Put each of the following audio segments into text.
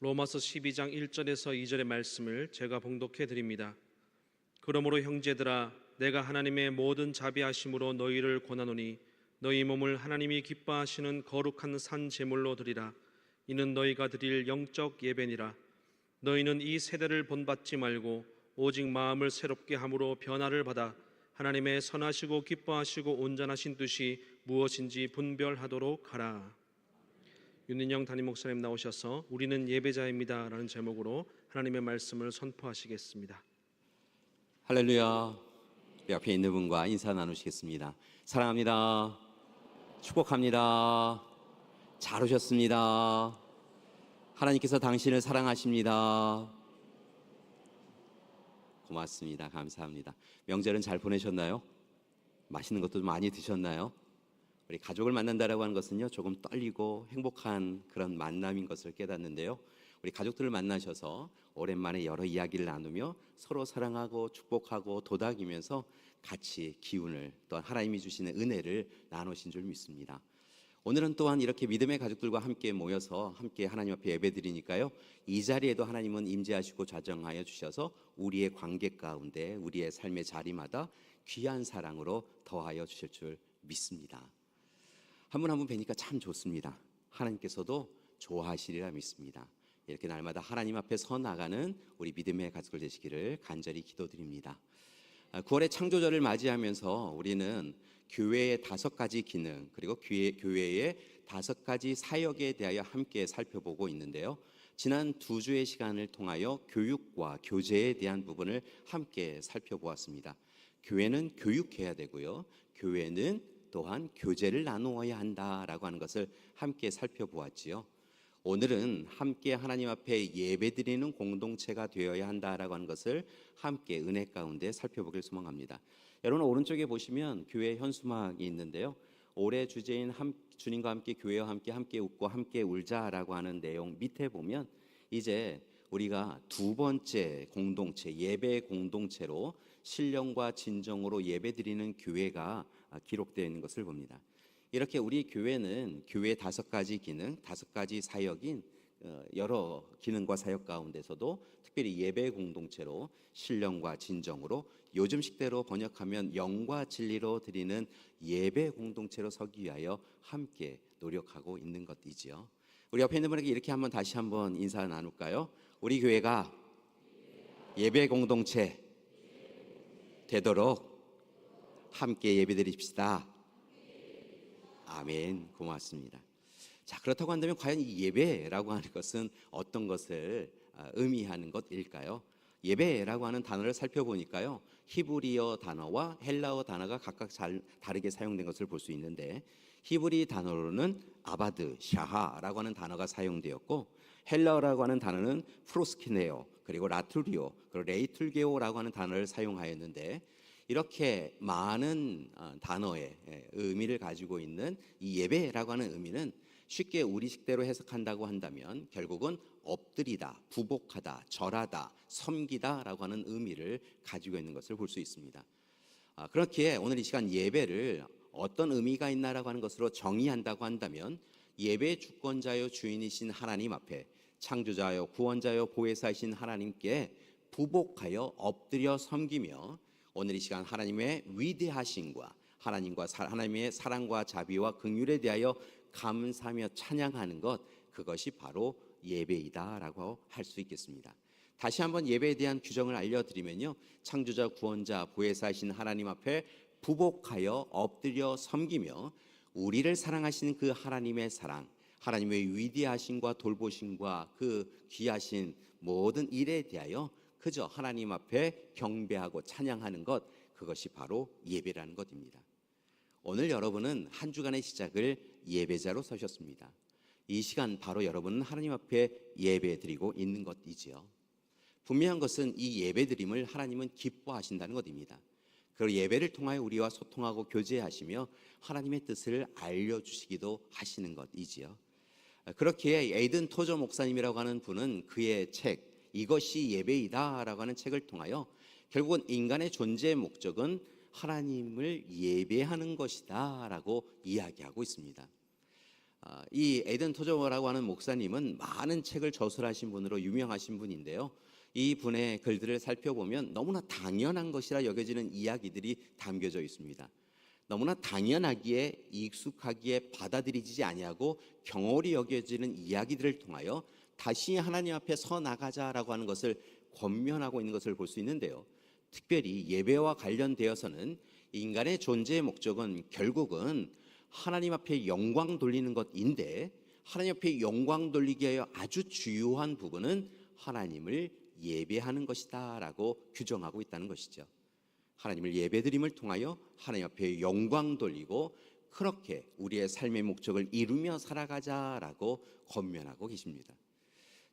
로마서 12장 1절에서 2절의 말씀을 제가 봉독해 드립니다. 그러므로 형제들아, 내가 하나님의 모든 자비하심으로 너희를 권하노니 너희 몸을 하나님이 기뻐하시는 거룩한 산 제물로 드리라. 이는 너희가 드릴 영적 예배니라. 너희는 이 세대를 본받지 말고 오직 마음을 새롭게 함으로 변화를 받아 하나님의 선하시고 기뻐하시고 온전하신 뜻이 무엇인지 분별하도록 하라. 윤인영 담임 목사님 나오셔서 우리는 예배자입니다 라는 제목으로 하나님의 말씀을 선포하시겠습니다. 할렐루야. 우리 앞에 있는 분과 인사 나누시겠습니다. 사랑합니다. 축복합니다. 잘 오셨습니다. 하나님께서 당신을 사랑하십니다. 고맙습니다. 감사합니다. 명절은 잘 보내셨나요? 맛있는 것도 많이 드셨나요? 우리 가족을 만난다라고 하는 것은요, 조금 떨리고 행복한 그런 만남인 것을 깨닫는데요. 우리 가족들을 만나셔서 오랜만에 여러 이야기를 나누며 서로 사랑하고 축복하고 도닥이면서 같이 기운을, 또한 하나님이 주시는 은혜를 나누신 줄 믿습니다. 오늘은 또한 이렇게 믿음의 가족들과 함께 모여서 함께 하나님 앞에 예배드리니까요, 이 자리에도 하나님은 임재하시고 좌정하여 주셔서 우리의 관계 가운데, 우리의 삶의 자리마다 귀한 사랑으로 더하여 주실 줄 믿습니다. 한 분 한 분 뵈니까 참 좋습니다. 하나님께서도 좋아하시리라 믿습니다. 이렇게 날마다 하나님 앞에 서 나가는 우리 믿음의 가족들 되시기를 간절히 기도드립니다. 9월의 창조절을 맞이하면서 우리는 교회의 5가지 기능, 그리고 교회의 5가지 사역에 대하여 함께 살펴보고 있는데요. 지난 2주의 시간을 통하여 교육과 교제에 대한 부분을 함께 살펴보았습니다. 교회는 교육해야 되고요, 교회는 또한 교제를 나누어야 한다라고 하는 것을 함께 살펴보았지요. 오늘은 함께 하나님 앞에 예배드리는 공동체가 되어야 한다라고 하는 것을 함께 은혜 가운데 살펴보길 소망합니다. 여러분, 오른쪽에 보시면 교회 현수막이 있는데요, 올해 주제인 주님과 함께 교회와 함께 웃고 함께 울자라고 하는 내용 밑에 보면 이제 우리가 2번째 공동체, 예배 공동체로 신령과 진정으로 예배드리는 교회가 기록되어 있는 것을 봅니다. 이렇게 우리 교회는 교회의 5가지 기능, 5가지 사역인 여러 기능과 사역 가운데서도 특별히 예배 공동체로 신령과 진정으로, 요즘 식대로 번역하면 영과 진리로 드리는 예배 공동체로 서기 위하여 함께 노력하고 있는 것이지요. 우리 옆에 있는 분에게 이렇게 다시 한번 인사 나눌까요? 우리 교회가 예배 공동체 되도록 함께 예배드립시다. 아멘. 고맙습니다. 자, 그렇다고 한다면 과연 이 예배라고 하는 것은 어떤 것을 의미하는 것일까요? 예배라고 하는 단어를 살펴보니까요, 히브리어 단어와 헬라어 단어가 각각 다르게 사용된 것을 볼 수 있는데, 히브리 단어로는 아바드, 샤하라고 하는 단어가 사용되었고, 헬라어라고 하는 단어는 프로스키네오, 그리고 라투리오, 그리고 레이툴게오라고 하는 단어를 사용하였는데, 이렇게 많은 단어의 의미를 가지고 있는 이 예배라고 하는 의미는 쉽게 우리 식대로 해석한다고 한다면 결국은 엎드리다, 부복하다, 절하다, 섬기다 라고 하는 의미를 가지고 있는 것을 볼 수 있습니다. 그렇기에 오늘 이 시간 예배를 어떤 의미가 있나라고 하는 것으로 정의한다고 한다면, 예배의 주권자요 주인이신 하나님 앞에 창조자요 구원자요 보혜사이신 하나님께 부복하여 엎드려 섬기며 오늘 이 시간 하나님의 위대하심과 하나님의 사랑과 자비와 긍휼에 대하여 감사하며 찬양하는 것, 그것이 바로 예배이다라고 할 수 있겠습니다. 다시 한번 예배에 대한 규정을 알려드리면요, 창조자 구원자 보혜사이신 하나님 앞에 부복하여 엎드려 섬기며 우리를 사랑하시는 그 하나님의 사랑, 하나님의 위대하심과 돌보심과 그 귀하신 모든 일에 대하여 그저 하나님 앞에 경배하고 찬양하는 것, 그것이 바로 예배라는 것입니다. 오늘 여러분은 한 주간의 시작을 예배자로 서셨습니다. 이 시간 바로 여러분은 하나님 앞에 예배드리고 있는 것이지요. 분명한 것은 이 예배드림을 하나님은 기뻐하신다는 것입니다. 그리고 예배를 통하여 우리와 소통하고 교제하시며 하나님의 뜻을 알려주시기도 하시는 것이지요. 그렇기에 에이든 토저 목사님이라고 하는 분은 그의 책 이것이 예배이다 라고 하는 책을 통하여 결국은 인간의 존재의 목적은 하나님을 예배하는 것이다 라고 이야기하고 있습니다. 이 에덴 토저머라고 하는 목사님은 많은 책을 저술하신 분으로 유명하신 분인데요. 이 분의 글들을 살펴보면 너무나 당연한 것이라 여겨지는 이야기들이 담겨져 있습니다. 너무나 당연하기에 익숙하기에 받아들이지 아니하고 경홀히 여겨지는 이야기들을 통하여 다시 하나님 앞에 서 나가자라고 하는 것을 권면하고 있는 것을 볼 수 있는데요. 특별히 예배와 관련되어서는 인간의 존재의 목적은 결국은 하나님 앞에 영광 돌리는 것인데, 하나님 앞에 영광 돌리기 위하여 아주 주요한 부분은 하나님을 예배하는 것이다라고 규정하고 있다는 것이죠. 하나님을 예배드림을 통하여 하나님 앞에 영광 돌리고 그렇게 우리의 삶의 목적을 이루며 살아가자라고 권면하고 계십니다.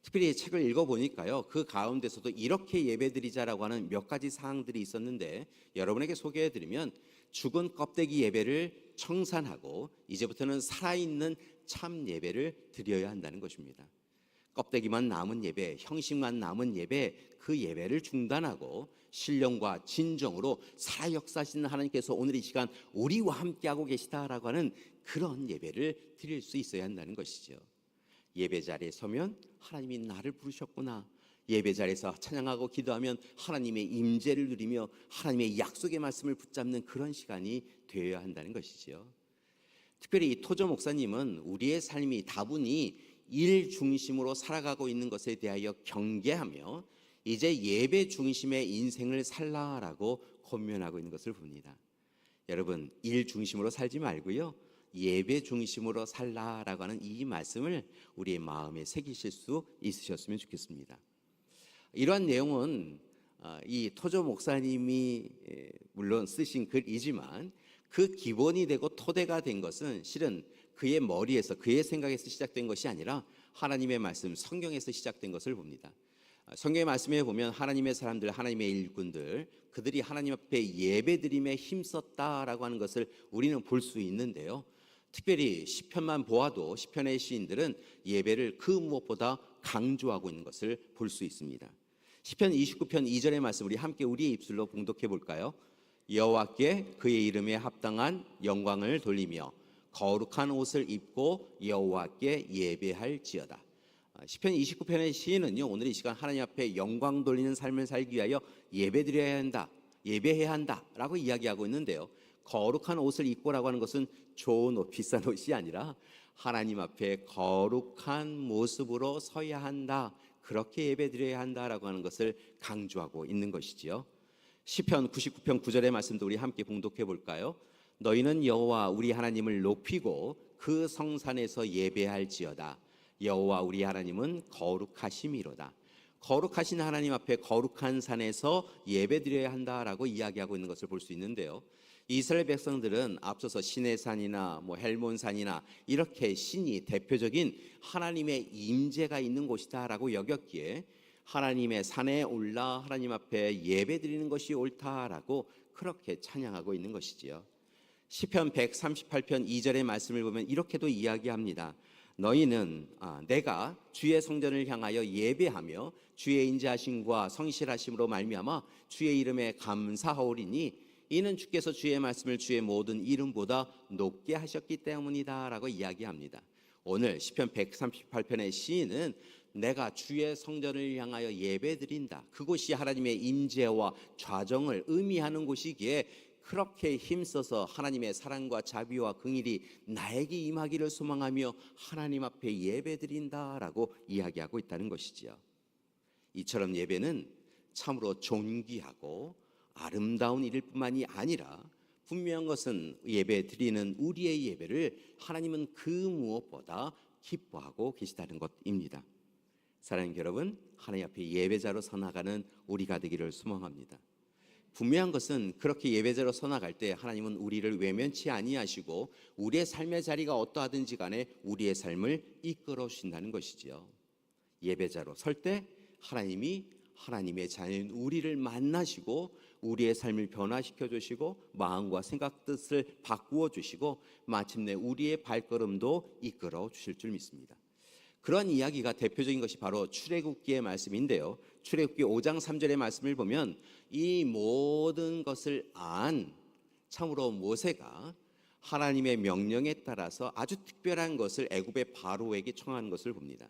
특별히 책을 읽어보니까요, 그 가운데서도 이렇게 예배드리자라고 하는 몇 가지 사항들이 있었는데 여러분에게 소개해드리면, 죽은 껍데기 예배를 청산하고 이제부터는 살아있는 참 예배를 드려야 한다는 것입니다. 껍데기만 남은 예배, 형식만 남은 예배, 그 예배를 중단하고 신령과 진정으로 살아 역사하시는 하나님께서 오늘 이 시간 우리와 함께하고 계시다라고 하는 그런 예배를 드릴 수 있어야 한다는 것이죠. 예배 자리에 서면 하나님이 나를 부르셨구나, 예배 자리에서 찬양하고 기도하면 하나님의 임재를 누리며 하나님의 약속의 말씀을 붙잡는 그런 시간이 되어야 한다는 것이죠. 특별히 이 토저 목사님은 우리의 삶이 다분히 일 중심으로 살아가고 있는 것에 대하여 경계하며 이제 예배 중심의 인생을 살라라고 권면하고 있는 것을 봅니다. 여러분, 일 중심으로 살지 말고요, 예배 중심으로 살라라고 하는 이 말씀을 우리의 마음에 새기실 수 있으셨으면 좋겠습니다. 이러한 내용은 이 토저 목사님이 물론 쓰신 글이지만 그 기본이 되고 토대가 된 것은 실은 그의 머리에서, 그의 생각에서 시작된 것이 아니라 하나님의 말씀, 성경에서 시작된 것을 봅니다. 성경의 말씀에 보면 하나님의 사람들, 하나님의 일꾼들, 그들이 하나님 앞에 예배드림에 힘썼다라고 하는 것을 우리는 볼 수 있는데요. 특별히 시편만 보아도 시편의 시인들은 예배를 그 무엇보다 강조하고 있는 것을 볼 수 있습니다. 시편 29편 2절의 말씀 우리 함께 우리의 입술로 봉독해 볼까요? 여호와께 그의 이름에 합당한 영광을 돌리며 거룩한 옷을 입고 여호와께 예배할지어다. 시편 29편의 시인은요, 오늘 이 시간 하나님 앞에 영광 돌리는 삶을 살기 위하여 예배드려야 한다, 예배해야 한다라고 이야기하고 있는데요. 거룩한 옷을 입고라고 하는 것은 좋은 옷, 비싼 옷이 아니라 하나님 앞에 거룩한 모습으로 서야 한다, 그렇게 예배드려야 한다라고 하는 것을 강조하고 있는 것이지요. 시편 99편 9절의 말씀도 우리 함께 봉독해 볼까요? 너희는 여호와 우리 하나님을 높이고 그 성산에서 예배할지어다. 여호와 우리 하나님은 거룩하심이로다. 거룩하신 하나님 앞에 거룩한 산에서 예배드려야 한다라고 이야기하고 있는 것을 볼 수 있는데요. 이스라엘 백성들은 앞서서 시내산이나 헬몬산이나 이렇게 신이 대표적인 하나님의 임재가 있는 곳이다라고 여겼기에 하나님의 산에 올라 하나님 앞에 예배드리는 것이 옳다라고 그렇게 찬양하고 있는 것이지요. 시편 138편 2절의 말씀을 보면 이렇게도 이야기합니다. 너희는 내가 주의 성전을 향하여 예배하며 주의 인자하심과 성실하심으로 말미암아 주의 이름에 감사하오리니 이는 주께서 주의 말씀을 주의 모든 이름보다 높게 하셨기 때문이다라고 이야기합니다. 오늘 시편 138편의 시인은 내가 주의 성전을 향하여 예배드린다, 그곳이 하나님의 임재와 좌정을 의미하는 곳이기에 그렇게 힘써서 하나님의 사랑과 자비와 긍휼이 나에게 임하기를 소망하며 하나님 앞에 예배드린다라고 이야기하고 있다는 것이지요. 이처럼 예배는 참으로 존귀하고 아름다운 일일 뿐만이 아니라 분명한 것은 예배 드리는 우리의 예배를 하나님은 그 무엇보다 기뻐하고 계시다는 것입니다. 사랑하는 여러분, 하나님 앞에 예배자로 서나가는 우리가 되기를 소망합니다. 분명한 것은 그렇게 예배자로 서나갈 때 하나님은 우리를 외면치 아니하시고 우리의 삶의 자리가 어떠하든지 간에 우리의 삶을 이끌어 주신다는 것이지요. 예배자로 설 때 하나님이 하나님의 자녀인 우리를 만나시고 우리의 삶을 변화시켜 주시고 마음과 생각 뜻을 바꾸어 주시고 마침내 우리의 발걸음도 이끌어 주실 줄 믿습니다. 그러한 이야기가 대표적인 것이 바로 출애굽기의 말씀인데요. 출애굽기 5장 3절의 말씀을 보면 이 모든 것을 안 참으로 모세가 하나님의 명령에 따라서 아주 특별한 것을 애굽의 바로에게 청한 것을 봅니다.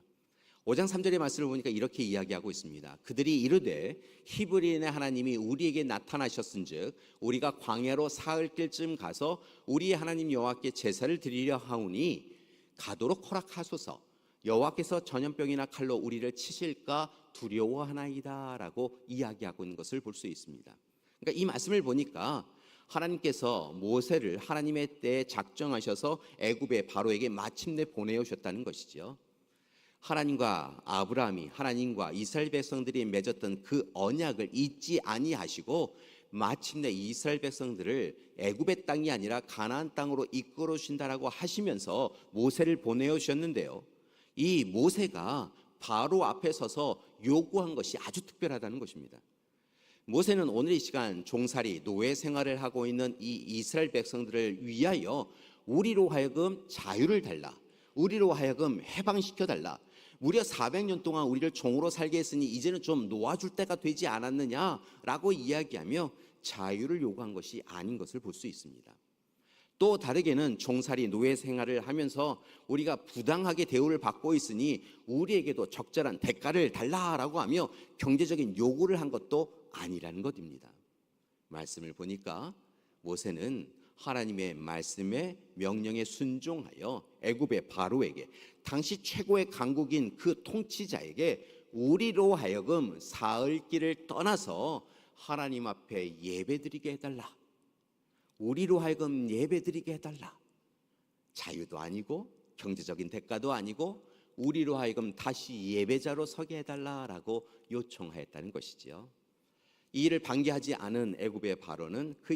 5장 3절의 말씀을 보니까 이렇게 이야기하고 있습니다. 그들이 이르되 히브리인의 하나님이 우리에게 나타나셨은즉 우리가 광야로 사흘 길쯤 가서 우리의 하나님 여호와께 제사를 드리려 하오니 가도록 허락하소서. 여호와께서 전염병이나 칼로 우리를 치실까 두려워하나이다 라고 이야기하고 있는 것을 볼 수 있습니다. 그러니까 이 말씀을 보니까 하나님께서 모세를 하나님의 때에 작정하셔서 애굽의 바로에게 마침내 보내오셨다는 것이죠. 하나님과 아브라함이 하나님과 이스라엘 백성들이 맺었던 그 언약을 잊지 아니하시고 마침내 이스라엘 백성들을 애굽의 땅이 아니라 가나안 땅으로 이끌어 주신다라고 하시면서 모세를 보내어 주셨는데요. 이 모세가 바로 앞에 서서 요구한 것이 아주 특별하다는 것입니다. 모세는 오늘 이 시간 종살이 노예 생활을 하고 있는 이 이스라엘 백성들을 위하여 우리로 하여금 자유를 달라, 우리로 하여금 해방시켜 달라, 무려 400년 동안 우리를 종으로 살게 했으니 이제는 좀 놓아줄 때가 되지 않았느냐라고 이야기하며 자유를 요구한 것이 아닌 것을 볼 수 있습니다. 또 다르게는 종살이 노예 생활을 하면서 우리가 부당하게 대우를 받고 있으니 우리에게도 적절한 대가를 달라라고 하며 경제적인 요구를 한 것도 아니라는 것입니다. 말씀을 보니까 모세는 하나님의 말씀에 명령에 순종하여 애굽의 바로에게, 당시 최고의 강국인 그 통치자에게 우리로 하여금 사흘길을 떠나서 하나님 앞에 예배드리게 해달라, 우리로 하여금 예배드리게 해달라. 자유도 아니고 경제적인 대가도 아니고 우리로 하여금 다시 예배자로 서게 해달라라고 요청하였다는 것이지요. 이 일을 방기하지 않은 애굽의 바로는 그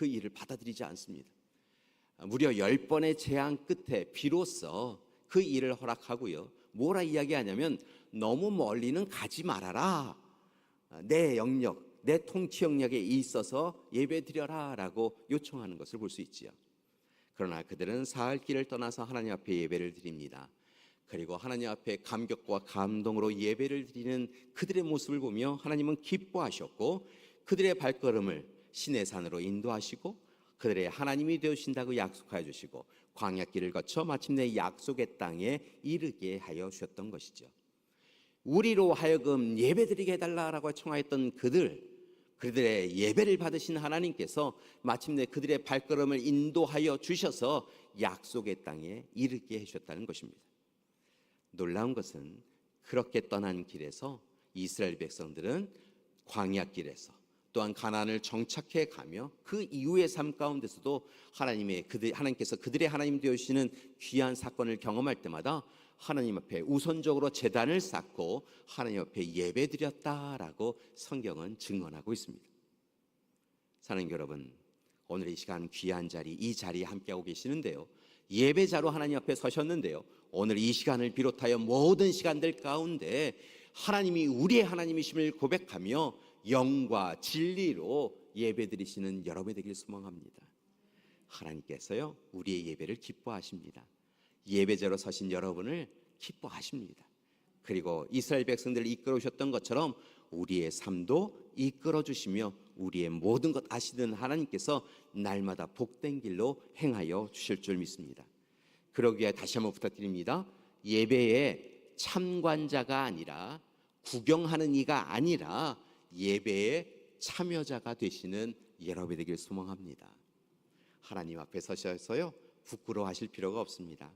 일을 받아들이지 않습니다. 무려 10번의 제한 끝에 비로소 그 일을 허락하고요. 뭐라 이야기하냐면 너무 멀리는 가지 말아라. 내 영역, 내 통치 영역에 있어서 예배드려라 라고 요청하는 것을 볼 수 있지요. 그러나 그들은 사흘 길을 떠나서 하나님 앞에 예배를 드립니다. 그리고 하나님 앞에 감격과 감동으로 예배를 드리는 그들의 모습을 보며 하나님은 기뻐하셨고 그들의 발걸음을 신의 산으로 인도하시고 그들의 하나님이 되어주신다고 약속하여 주시고 광야길을 거쳐 마침내 약속의 땅에 이르게 하여 주셨던 것이죠. 우리로 하여금 예배드리게 해달라고 청하였던 그들의 예배를 받으신 하나님께서 마침내 그들의 발걸음을 인도하여 주셔서 약속의 땅에 이르게 해주셨다는 것입니다. 놀라운 것은 그렇게 떠난 길에서 이스라엘 백성들은 광야길에서 또한 가나안을 정착해 가며 그 이후의 삶 가운데서도 하나님께서 그들의 하나님 되시는 귀한 사건을 경험할 때마다 하나님 앞에 우선적으로 제단을 쌓고 하나님 앞에 예배드렸다라고 성경은 증언하고 있습니다. 사랑하는 여러분, 오늘 이 시간 귀한 자리, 이 자리에 함께하고 계시는데요, 예배자로 하나님 앞에 서셨는데요, 오늘 이 시간을 비롯하여 모든 시간들 가운데 하나님이 우리의 하나님이심을 고백하며 영과 진리로 예배드리시는 여러분이 되길 소망합니다. 하나님께서요 우리의 예배를 기뻐하십니다. 예배자로 서신 여러분을 기뻐하십니다. 그리고 이스라엘 백성들을 이끌어 오셨던 것처럼 우리의 삶도 이끌어 주시며 우리의 모든 것 아시는 하나님께서 날마다 복된 길로 행하여 주실 줄 믿습니다. 그러기 위해 다시 한번 부탁드립니다. 예배의 참관자가 아니라 구경하는 이가 아니라 예배의 참여자가 되시는 여러분이 되길 소망합니다. 하나님 앞에 서셔서요 부끄러워하실 필요가 없습니다.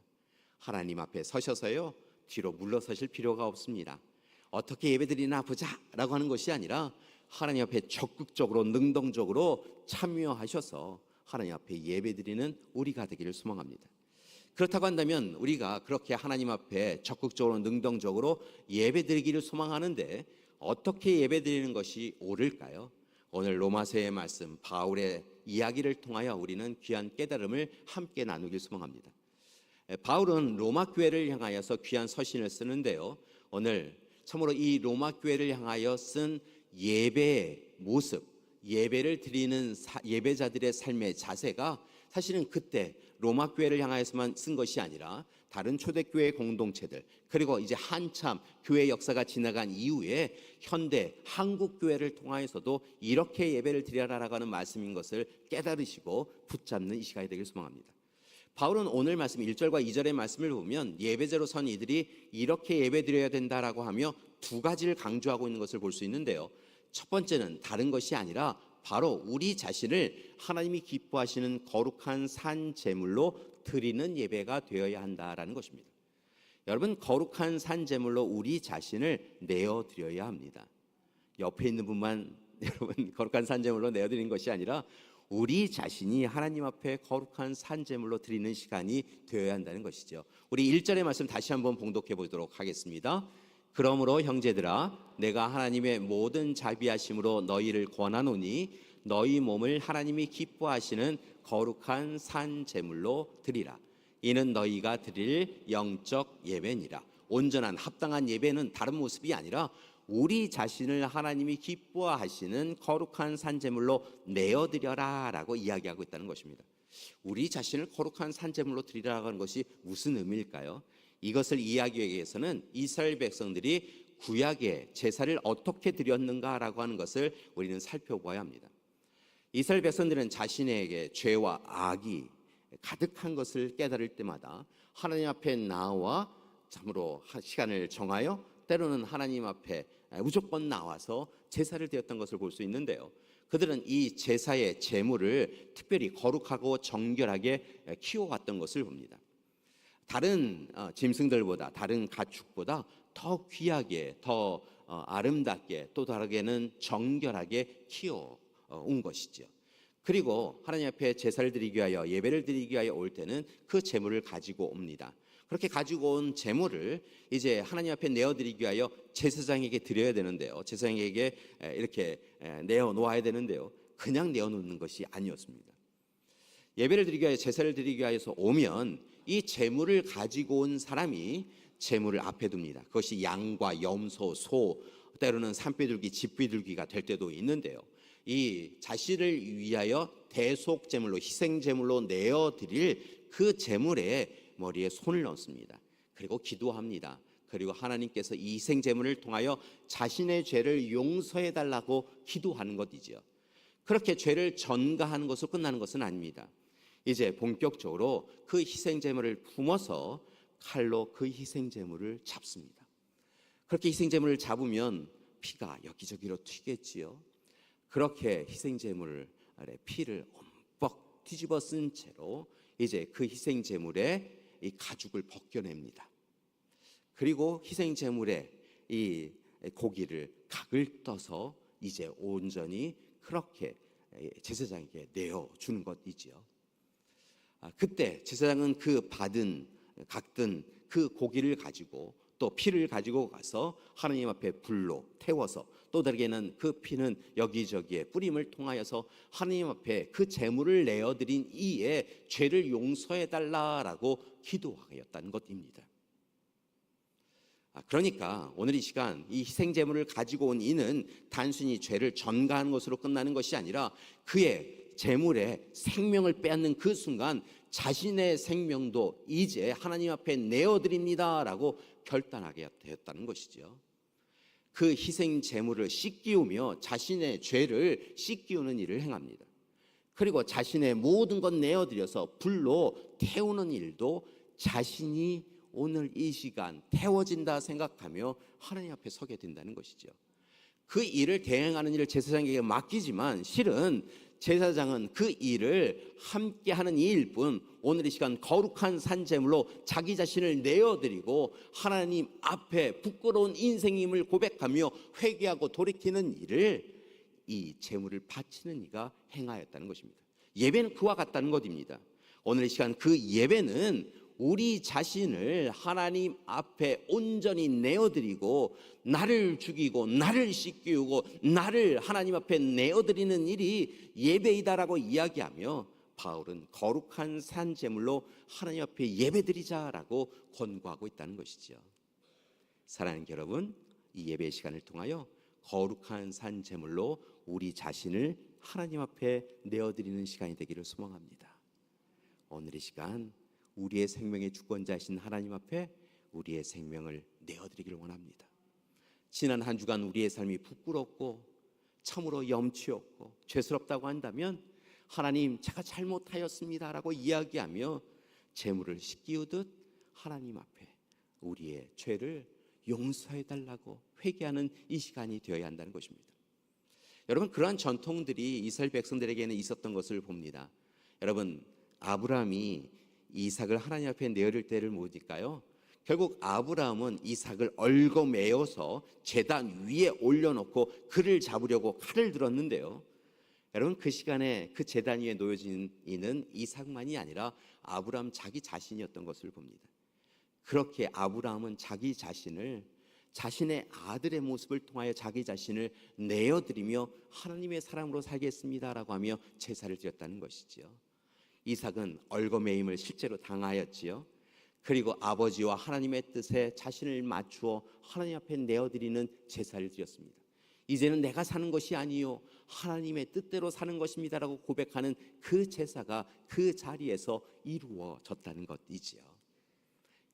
하나님 앞에 서셔서요 뒤로 물러서실 필요가 없습니다. 어떻게 예배드리나 보자 라고 하는 것이 아니라 하나님 앞에 적극적으로 능동적으로 참여하셔서 하나님 앞에 예배드리는 우리가 되기를 소망합니다. 그렇다고 한다면 우리가 그렇게 하나님 앞에 적극적으로 능동적으로 예배드리기를 소망하는데 어떻게 예배드리는 것이 옳을까요? 오늘 로마서의 말씀 바울의 이야기를 통하여 우리는 귀한 깨달음을 함께 나누길 소망합니다. 바울은 로마 교회를 향하여서 귀한 서신을 쓰는데요, 오늘 참으로 이 로마 교회를 향하여 쓴 예배의 모습, 예배를 드리는 예배자들의 삶의 자세가 사실은 그때 로마 교회를 향하여서만 쓴 것이 아니라 다른 초대교회 공동체들, 그리고 이제 한참 교회 역사가 지나간 이후에 현대 한국 교회를 통하여서도 이렇게 예배를 드려라라고 하는 말씀인 것을 깨달으시고 붙잡는 이 시간이 되길 소망합니다. 바울은 오늘 말씀 1절과 2절의 말씀을 보면 예배자로 선 이들이 이렇게 예배드려야 된다라고 하며 두 가지를 강조하고 있는 것을 볼 수 있는데요. 첫 번째는 다른 것이 아니라 바로 우리 자신을 하나님이 기뻐하시는 거룩한 산 제물로 드리는 예배가 되어야 한다라는 것입니다. 여러분, 거룩한 산 제물로 우리 자신을 내어 드려야 합니다. 옆에 있는 분만 여러분 거룩한 산 제물로 내어 드리는 것이 아니라 우리 자신이 하나님 앞에 거룩한 산 제물로 드리는 시간이 되어야 한다는 것이죠. 우리 1절의 말씀 다시 한번 봉독해 보도록 하겠습니다. 그러므로 형제들아, 내가 하나님의 모든 자비하심으로 너희를 권하노니 너희 몸을 하나님이 기뻐하시는 거룩한 산 제물로 드리라. 이는 너희가 드릴 영적 예배니라. 온전한 합당한 예배는 다른 모습이 아니라 우리 자신을 하나님이 기뻐하시는 거룩한 산 제물로 내어드려라 라고 이야기하고 있다는 것입니다. 우리 자신을 거룩한 산 제물로 드리라고 하는 것이 무슨 의미일까요? 이것을 이야기하기 위해서는 이스라엘 백성들이 구약의 제사를 어떻게 드렸는가라고 하는 것을 우리는 살펴보아야 합니다. 이스라엘 백성들은 자신에게 죄와 악이 가득한 것을 깨달을 때마다 하나님 앞에 나와 참으로 시간을 정하여 때로는 하나님 앞에 무조건 나와서 제사를 드렸던 것을 볼 수 있는데요. 그들은 이 제사의 제물을 특별히 거룩하고 정결하게 키워왔던 것을 봅니다. 다른 짐승들보다, 다른 가축보다 더 귀하게, 더 아름답게, 또 다르게는 정결하게 키워온 것이죠. 그리고 하나님 앞에 제사를 드리기 위하여, 예배를 드리기 위하여 올 때는 그 제물을 가지고 옵니다. 그렇게 가지고 온 제물을 이제 하나님 앞에 내어드리기 위하여 제사장에게 드려야 되는데요. 제사장에게 이렇게 내어놓아야 되는데요. 그냥 내어놓는 것이 아니었습니다. 예배를 드리기 위하여, 제사를 드리기 위하여서 오면 이 제물을 가지고 온 사람이 제물을 앞에 둡니다. 그것이 양과 염소, 소, 때로는 산비둘기, 집비둘기가 될 때도 있는데요. 이 자신을 위하여 대속 제물로, 희생 제물로 내어드릴 그 제물에 머리에 손을 넣습니다. 그리고 기도합니다. 그리고 하나님께서 이 희생 제물을 통하여 자신의 죄를 용서해 달라고 기도하는 것이죠. 그렇게 죄를 전가하는 것으로 끝나는 것은 아닙니다. 이제 본격적으로 그 희생 제물을 품어서 칼로 그 희생 제물을 잡습니다. 그렇게 희생 제물을 잡으면 피가 여기저기로 튀겠지요. 그렇게 희생 제물 아래 피를 엄뻑 뒤집어 쓴 채로 이제 그 희생 제물에 이 가죽을 벗겨냅니다. 그리고 희생 제물에 이 고기를 각을 떠서 이제 온전히 그렇게 제사장에게 내어주는 것이지요. 그때 제사장은 그 각든 그 고기를 가지고 또 피를 가지고 가서 하나님 앞에 불로 태워서, 또 다르게는 그 피는 여기저기에 뿌림을 통하여서 하나님 앞에 그 제물을 내어드린 이에 죄를 용서해 달라라고 기도하였다는 것입니다. 그러니까 오늘 이 시간 이 희생 제물을 가지고 온 이는 단순히 죄를 전가하는 것으로 끝나는 것이 아니라 그의 제물에 생명을 빼앗는 그 순간 자신의 생명도 이제 하나님 앞에 내어드립니다라고 결단하게 되었다는 것이죠. 그 희생 제물을 씻기우며 자신의 죄를 씻기우는 일을 행합니다. 그리고 자신의 모든 것 내어드려서 불로 태우는 일도 자신이 오늘 이 시간 태워진다 생각하며 하나님 앞에 서게 된다는 것이죠. 그 일을 대행하는 일을 제사장에게 맡기지만 실은 제사장은 그 일을 함께하는 이일 뿐, 오늘 이 시간 거룩한 산제물로 자기 자신을 내어드리고 하나님 앞에 부끄러운 인생임을 고백하며 회개하고 돌이키는 일을 이 제물을 바치는 이가 행하였다는 것입니다. 예배는 그와 같다는 것입니다. 오늘 이 시간 그 예배는 우리 자신을 하나님 앞에 온전히 내어드리고 나를 죽이고 나를 씻기우고 나를 하나님 앞에 내어드리는 일이 예배이다라고 이야기하며 바울은 거룩한 산제물로 하나님 앞에 예배드리자라고 권고하고 있다는 것이죠. 사랑하는 여러분, 이 예배 시간을 통하여 거룩한 산제물로 우리 자신을 하나님 앞에 내어드리는 시간이 되기를 소망합니다. 오늘 이 시간 우리의 생명의 주권자이신 하나님 앞에 우리의 생명을 내어드리기를 원합니다. 지난 한 주간 우리의 삶이 부끄럽고 참으로 염치 없고 죄스럽다고 한다면 하나님, 제가 잘못하였습니다라고 이야기하며 재물을 씻기우듯 하나님 앞에 우리의 죄를 용서해달라고 회개하는 이 시간이 되어야 한다는 것입니다. 여러분, 그러한 전통들이 이스라엘 백성들에게는 있었던 것을 봅니다. 여러분, 아브라함이 이삭을 하나님 앞에 내어드릴 때를 모르니까요, 결국 아브라함은 이삭을 얽어매어서 제단 위에 올려놓고 그를 잡으려고 칼을 들었는데요, 여러분, 그 시간에 그 제단 위에 놓여진 이는 이삭만이 아니라 아브라함 자기 자신이었던 것을 봅니다. 그렇게 아브라함은 자기 자신을, 자신의 아들의 모습을 통하여 자기 자신을 내어드리며 하나님의 사람으로 살겠습니다라고 하며 제사를 드렸다는 것이지요. 이삭은 얽어매임을 실제로 당하였지요. 그리고 아버지와 하나님의 뜻에 자신을 맞추어 하나님 앞에 내어드리는 제사를 드렸습니다. 이제는 내가 사는 것이 아니요 하나님의 뜻대로 사는 것입니다라고 고백하는 그 제사가 그 자리에서 이루어졌다는 것이지요.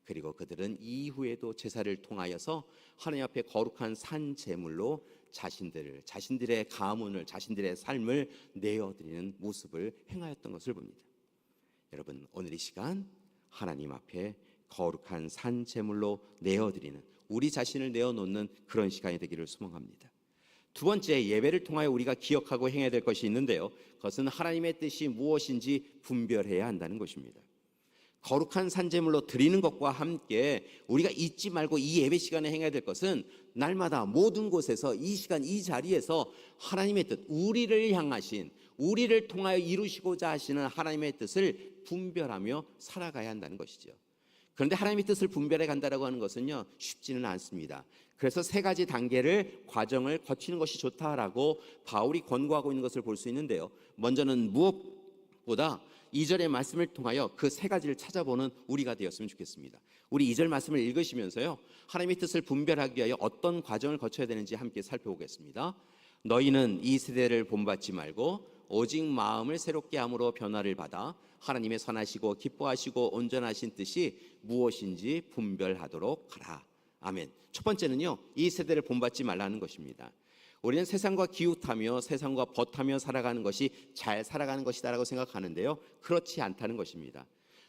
그리고 그들은 이후에도 제사를 통하여서 하나님 앞에 거룩한 산 제물로 자신들의 가문을, 자신들의 삶을 내어드리는 모습을 행하였던 것을 봅니다. 여러분, 오늘 이 시간 하나님 앞에 거룩한 산 제물로 내어드리는, 우리 자신을 내어놓는 그런 시간이 되기를 소망합니다. 두 번째, 예배를 통하여 우리가 기억하고 행해야 될 것이 있는데요, 그것은 하나님의 뜻이 무엇인지 분별해야 한다는 것입니다. 거룩한 산제물로 드리는 것과 함께 우리가 잊지 말고 이 예배 시간에 행해야 될 것은 날마다 모든 곳에서 이 시간 이 자리에서 하나님의 뜻, 우리를 향하신, 우리를 통하여 이루시고자 하시는 하나님의 뜻을 분별하며 살아가야 한다는 것이죠. 그런데 하나님의 뜻을 분별해 간다라고 하는 것은요, 쉽지는 않습니다. 그래서 세 가지 단계를, 과정을 거치는 것이 좋다라고 바울이 권고하고 있는 것을 볼 수 있는데요, 먼저는 무엇보다 2절의 말씀을 통하여 그 세 가지를 찾아보는 우리가 되었으면 좋겠습니다. 우리 2절 말씀을 읽으시면서요, 하나님의 뜻을 분별하기 위하여 어떤 과정을 거쳐야 되는지 함께 살펴보겠습니다. 너희는 이 세대를 본받지 말고 오직 마음을 새롭게 함으로 변화를 받아 하나님의 선하시고 기뻐하시고 온전하신 뜻이 무엇인지 분별하도록 하라. 아멘. 첫 번째는요, 이 세대를 본받지 말라는 것입니다. 우리는 세상과 기웃하며 세상과 벗하며 살아가는 것이 잘 살아가는 것이다라고 생각하는데요, 그렇지 않다는 것입니다.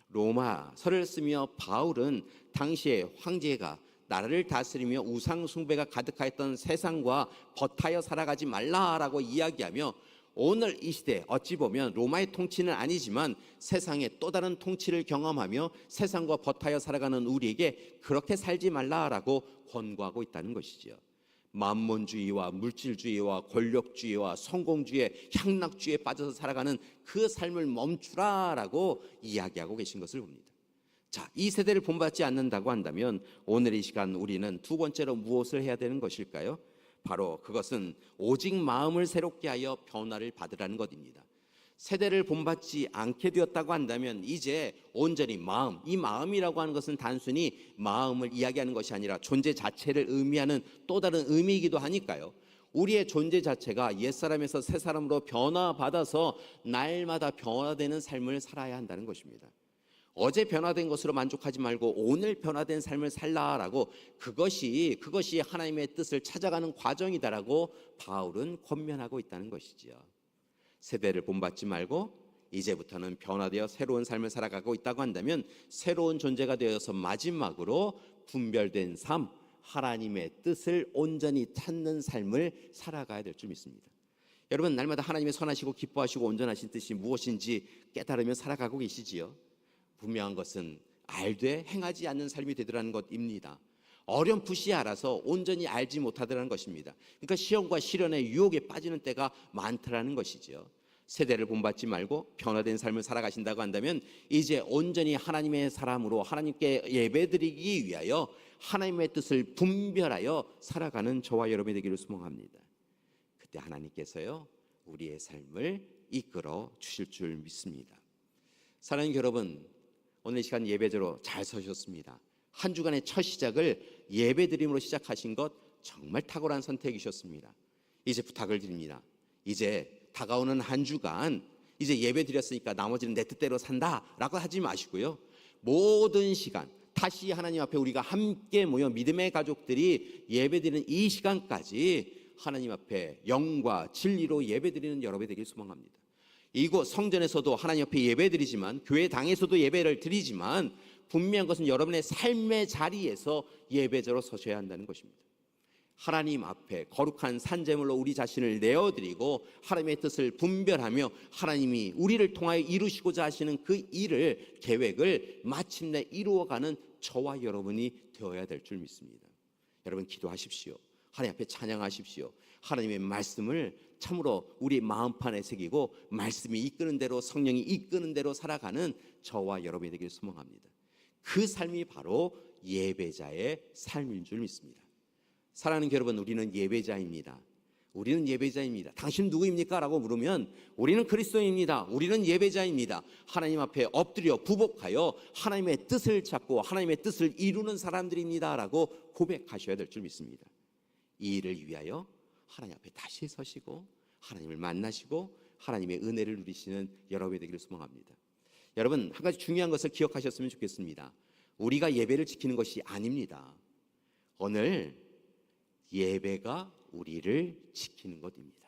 로마서를 쓰며 바울은 당시에 황제가 나라를 다스리며 우상 숭배가 가득하였던 세상과 벗하여 살아가지 말라라고 이야기하며, 오늘 이 시대 어찌 보면 로마의 통치는 아니지만 세상의 또 다른 통치를 경험하며 세상과 벗하여 살아가는 우리에게 그렇게 살지 말라라고 권고하고 있다는 것이지요. 만몬주의와 물질주의와 권력주의와 성공주의, 향락주의에 빠져서 살아가는 그 삶을 멈추라라고 이야기하고 계신 것을 봅니다. 자, 이 세대를 본받지 않는다고 한다면 오늘 이 시간 우리는 두 번째로 무엇을 해야 되는 것일까요? 바로 그것은 오직 마음을 새롭게 하여 변화를 받으라는 것입니다. 세대를 본받지 않게 되었다고 한다면 이제 온전히 마음, 이 마음이라고 하는 것은 단순히 마음을 이야기하는 것이 아니라 존재 자체를 의미하는 또 다른 의미이기도 하니까요, 우리의 존재 자체가 옛사람에서 새사람으로 변화받아서 날마다 변화되는 삶을 살아야 한다는 것입니다. 어제 변화된 것으로 만족하지 말고 오늘 변화된 삶을 살라라고, 그것이 하나님의 뜻을 찾아가는 과정이다라고 바울은 권면하고 있다는 것이지요. 세대를 본받지 말고 이제부터는 변화되어 새로운 삶을 살아가고 있다고 한다면 새로운 존재가 되어서 마지막으로 분별된 삶, 하나님의 뜻을 온전히 찾는 삶을 살아가야 될 줄 믿습니다. 여러분, 날마다 하나님의 선하시고 기뻐하시고 온전하신 뜻이 무엇인지 깨달으며 살아가고 계시지요? 분명한 것은 알되 행하지 않는 삶이 되더라는 것입니다. 어렴풋이 알아서 온전히 알지 못하더라는 것입니다. 그러니까 시험과 시련의 유혹에 빠지는 때가 많더라는 것이죠. 세대를 본받지 말고 변화된 삶을 살아가신다고 한다면 이제 온전히 하나님의 사람으로 하나님께 예배드리기 위하여 하나님의 뜻을 분별하여 살아가는 저와 여러분이 되기를 소망합니다. 그때 하나님께서요, 우리의 삶을 이끌어 주실 줄 믿습니다. 사랑하는 여러분, 오늘 이 시간 예배자로 잘 서셨습니다. 한 주간의 첫 시작을 예배드림으로 시작하신 것 정말 탁월한 선택이셨습니다. 이제 부탁을 드립니다. 이제 다가오는 한 주간 이제 예배 드렸으니까 나머지는 내 뜻대로 산다라고 하지 마시고요, 모든 시간 다시 하나님 앞에 우리가 함께 모여 믿음의 가족들이 예배드리는 이 시간까지 하나님 앞에 영과 진리로 예배드리는 여러분이 되길 소망합니다. 이곳 성전에서도 하나님 앞에 예배드리지만 교회 당에서도 예배를 드리지만 분명한 것은 여러분의 삶의 자리에서 예배자로 서셔야 한다는 것입니다. 하나님 앞에 거룩한 산제물로 우리 자신을 내어드리고 하나님의 뜻을 분별하며 하나님이 우리를 통하여 이루시고자 하시는 그 일을 계획을 마침내 이루어가는 저와 여러분이 되어야 될 줄 믿습니다. 여러분 기도하십시오. 하나님 앞에 찬양하십시오. 하나님의 말씀을 참으로 우리 마음판에 새기고 말씀이 이끄는 대로 성령이 이끄는 대로 살아가는 저와 여러분이 되길 소망합니다. 그 삶이 바로 예배자의 삶인 줄 믿습니다. 사랑하는 여러분, 우리는 예배자입니다. 우리는 예배자입니다. 당신 누구입니까? 라고 물으면 우리는 그리스도입니다. 우리는 예배자입니다. 하나님 앞에 엎드려 부복하여 하나님의 뜻을 찾고 하나님의 뜻을 이루는 사람들입니다 라고 고백하셔야 될 줄 믿습니다. 이 일을 위하여 하나님 앞에 다시 서시고 하나님을 만나시고 하나님의 은혜를 누리시는 여러분이 되기를 소망합니다. 여러분, 한 가지 중요한 것을 기억하셨으면 좋겠습니다. 우리가 예배를 지키는 것이 아닙니다. 오늘 예배가 우리를 지키는 것입니다.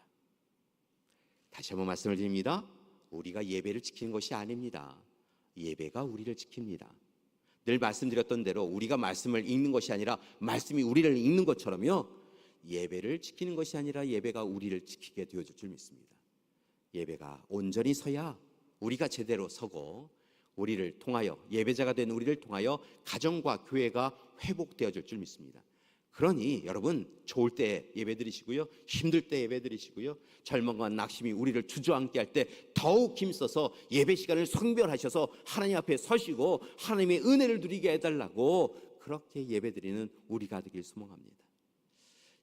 다시 한번 말씀을 드립니다. 우리가 예배를 지키는 것이 아닙니다. 예배가 우리를 지킵니다. 늘 말씀드렸던 대로 우리가 말씀을 읽는 것이 아니라 말씀이 우리를 읽는 것처럼요, 예배를 지키는 것이 아니라 예배가 우리를 지키게 되어줄 줄 믿습니다. 예배가 온전히 서야 우리가 제대로 서고 우리를 통하여 예배자가 된 우리를 통하여 가정과 교회가 회복되어질 줄 믿습니다. 그러니 여러분, 좋을 때 예배드리시고요, 힘들 때 예배드리시고요, 절망과 낙심이 우리를 주저앉게 할 때 더욱 힘써서 예배 시간을 성별하셔서 하나님 앞에 서시고 하나님의 은혜를 누리게 해달라고 그렇게 예배드리는 우리가 되길 소망합니다.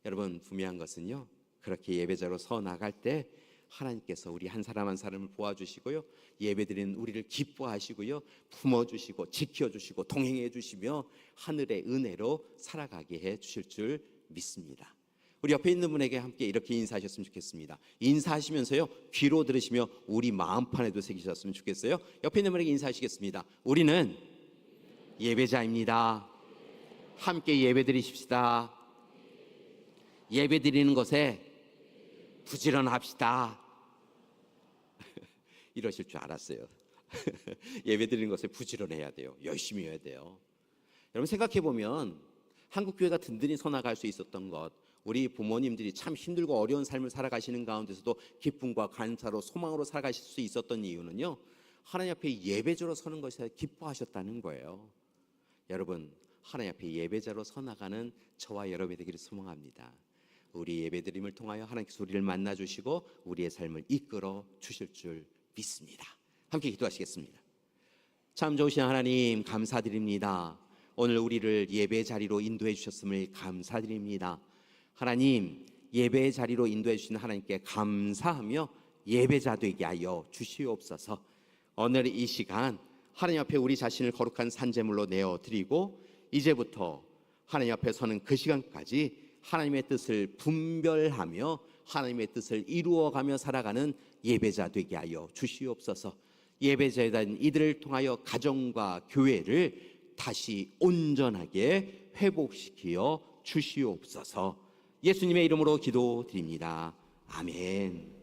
여러분, 분명한 것은요, 그렇게 예배자로 서 나갈 때 하나님께서 우리 한 사람 한 사람을 보아주시고요, 예배드리는 우리를 기뻐하시고요, 품어주시고 지켜주시고 동행해 주시며 하늘의 은혜로 살아가게 해 주실 줄 믿습니다. 우리 옆에 있는 분에게 함께 이렇게 인사하셨으면 좋겠습니다. 인사하시면서요, 귀로 들으시며 우리 마음판에도 새기셨으면 좋겠어요. 옆에 있는 분에게 인사하시겠습니다. 우리는 예배자입니다. 함께 예배드리십시다. 예배드리는 것에 부지런합시다. 이러실 줄 알았어요. 예배드리는 것에 부지런해야 돼요. 열심히 해야 돼요. 여러분, 생각해보면 한국교회가 든든히 서나갈 수 있었던 것, 우리 부모님들이 참 힘들고 어려운 삶을 살아가시는 가운데서도 기쁨과 감사로 소망으로 살아가실 수 있었던 이유는요, 하나님 앞에 예배자로 서는 것에 기뻐하셨다는 거예요. 여러분, 하나님 앞에 예배자로 서나가는 저와 여러분이 되기를 소망합니다. 우리 예배드림을 통하여 하나님께서 우리를 만나주시고 우리의 삶을 이끌어 주실 줄 믿습니다. 함께 기도하시겠습니다. 참 좋으신 하나님, 감사드립니다. 오늘 우리를 예배 자리로 인도해 주셨음을 감사드립니다. 하나님, 예배 자리로 인도해 주신 하나님께 감사하며 예배자 되게 하여 주시옵소서. 오늘 이 시간 하나님 앞에 우리 자신을 거룩한 산제물로 내어드리고 이제부터 하나님 앞에 서는 그 시간까지 하나님의 뜻을 분별하며 하나님의 뜻을 이루어가며 살아가는 예배자 되게 하여 주시옵소서. 예배자에 대한 이들을 통하여 가정과 교회를 다시 온전하게 회복시켜 주시옵소서. 예수님의 이름으로 기도드립니다. 아멘.